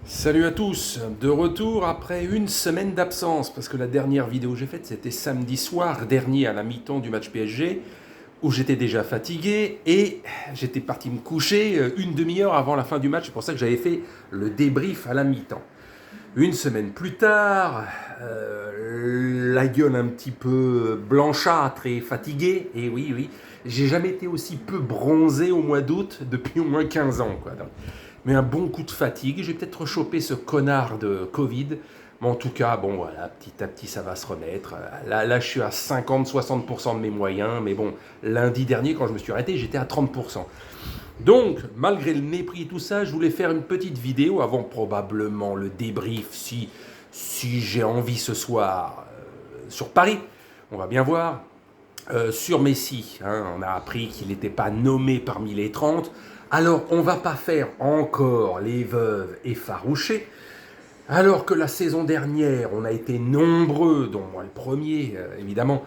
Salut à tous, de retour après une semaine d'absence, parce que la dernière vidéo que j'ai faite c'était samedi soir dernier à la mi-temps du match PSG, où j'étais déjà fatigué et j'étais parti me coucher une demi-heure avant la fin du match, c'est pour ça que j'avais fait le débrief à la mi-temps. Une semaine plus tard, la gueule un petit peu blanchâtre et fatiguée, et oui, oui, j'ai jamais été aussi peu bronzé au mois d'août depuis au moins 15 ans, quoi. Donc, mais un bon coup de fatigue. J'ai peut-être chopé ce connard de Covid. Mais en tout cas, bon, voilà, petit à petit, ça va se remettre. Là je suis à 50-60% de mes moyens. Mais bon, lundi dernier, quand je me suis arrêté, j'étais à 30%. Donc, malgré le mépris et tout ça, je voulais faire une petite vidéo avant probablement le débrief si j'ai envie ce soir sur Paris. On va bien voir. Sur Messi, hein, on a appris qu'il n'était pas nommé parmi les 30. Alors, on ne va pas faire encore les veuves effarouchées. Alors que la saison dernière, on a été nombreux, dont moi le premier, évidemment,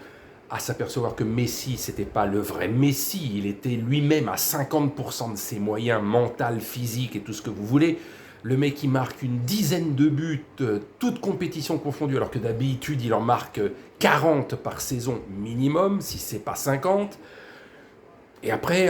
à s'apercevoir que Messi, c'était pas le vrai Messi. Il était lui-même à 50% de ses moyens mentaux, physiques et tout ce que vous voulez. Le mec, il marque une dizaine de buts, toutes compétitions confondues, alors que d'habitude, il en marque 40 par saison minimum, si c'est pas 50. Et après,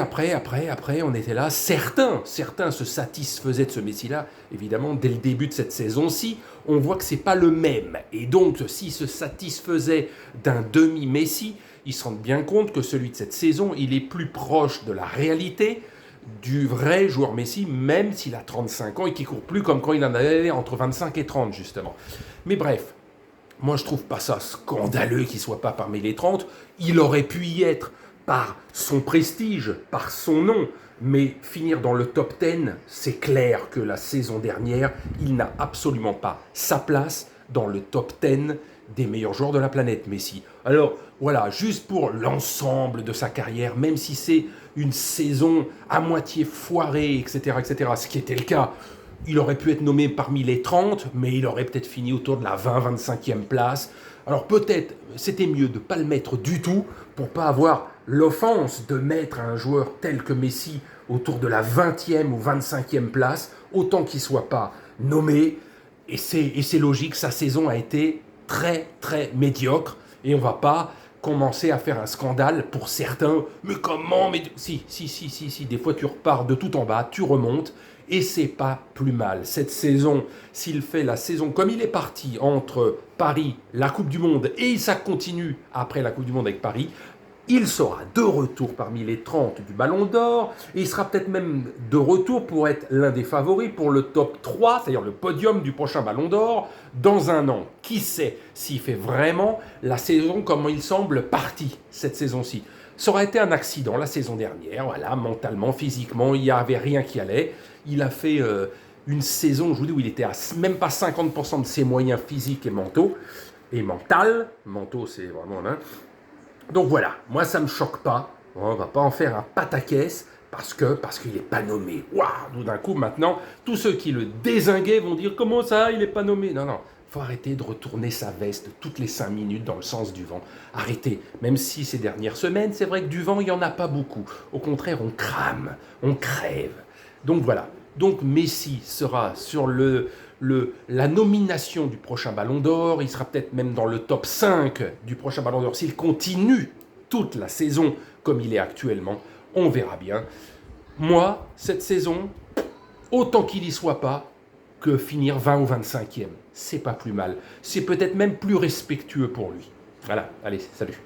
on était là. Certains se satisfaisaient de ce Messi-là. Évidemment, dès le début de cette saison-ci, on voit que c'est pas le même. Et donc, s'ils se satisfaisaient d'un demi-Messi, ils se rendent bien compte que celui de cette saison, il est plus proche de la réalité du vrai joueur Messi, même s'il a 35 ans et qu'il court plus comme quand il en avait entre 25 et 30, justement. Mais bref, moi, je trouve pas ça scandaleux qu'il soit pas parmi les 30. Il aurait pu y être par son prestige, par son nom. Mais finir dans le top 10, c'est clair que la saison dernière, il n'a absolument pas sa place dans le top 10 des meilleurs joueurs de la planète, Messi. Alors voilà, juste pour l'ensemble de sa carrière, même si c'est une saison à moitié foirée, etc., ce qui était le cas, il aurait pu être nommé parmi les 30, mais il aurait peut-être fini autour de la 20-25e place. Alors peut-être c'était mieux de ne pas le mettre du tout pour pas avoir l'offense de mettre un joueur tel que Messi autour de la 20e ou 25e place, autant qu'il ne soit pas nommé. Et c'est logique, sa saison a été très très médiocre et on ne va pas commencer à faire un scandale pour certains. Mais comment? Mais si, des fois tu repars de tout en bas, tu remontes et c'est pas plus mal. Cette saison, s'il fait la saison comme il est parti entre Paris, la Coupe du Monde et ça continue après la Coupe du Monde avec Paris, il sera de retour parmi les 30 du Ballon d'Or et il sera peut-être même de retour pour être l'un des favoris pour le top 3, c'est-à-dire le podium du prochain Ballon d'Or dans un an. Qui sait s'il fait vraiment la saison comme il semble parti cette saison-ci. Ça aurait été un accident la saison dernière, voilà, mentalement, physiquement, il n'y avait rien qui allait. Il a fait une saison, je vous dis, où il était à même pas 50% de ses moyens physiques et mentaux, et mentaux c'est vraiment là. Donc voilà, moi ça me choque pas. On va pas en faire un pataquès parce qu'il n'est pas nommé. Waouh, tout d'un coup maintenant, tous ceux qui le dézinguaient vont dire comment ça, il n'est pas nommé. Non, non, faut arrêter de retourner sa veste toutes les 5 minutes dans le sens du vent. Arrêtez, même si ces dernières semaines, c'est vrai que du vent, il n'y en a pas beaucoup. Au contraire, on crame, on crève. Donc voilà, donc Messi sera sur la nomination du prochain Ballon d'Or, il sera peut-être même dans le top 5 du prochain Ballon d'Or s'il continue toute la saison comme il est actuellement, on verra bien. Moi, cette saison, autant qu'il y soit pas, que finir 20 ou 25e, c'est pas plus mal. C'est peut-être même plus respectueux pour lui. Voilà, allez, salut.